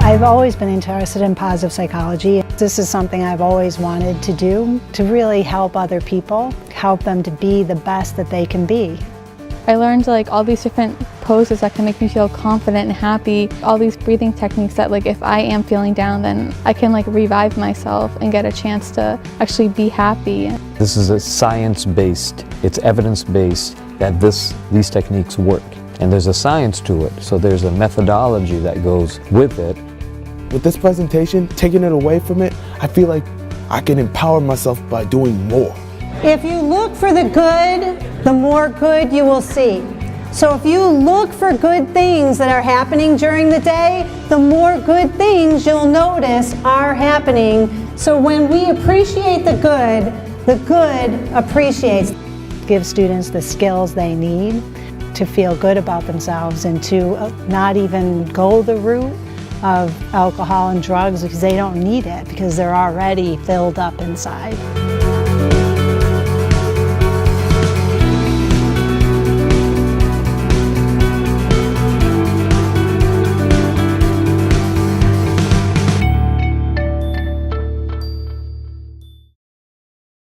I've always been interested in positive psychology. This is something I've always wanted to do, to really help other people, help them to be the best that they can be. I learned all these different poses that can make me feel confident and happy. All these breathing techniques that if I am feeling down, then I can revive myself and get a chance to actually be happy. This is a science-based, it's evidence-based that these techniques work. And there's a science to it, so there's a methodology that goes with it. With this presentation, taking it away from it, I feel like I can empower myself by doing more. If you look for the good, the more good you will see. So if you look for good things that are happening during the day, the more good things you'll notice are happening. So when we appreciate the good appreciates. Give students the skills they need to feel good about themselves and to not even go the route of alcohol and drugs because they don't need it, because they're already filled up inside.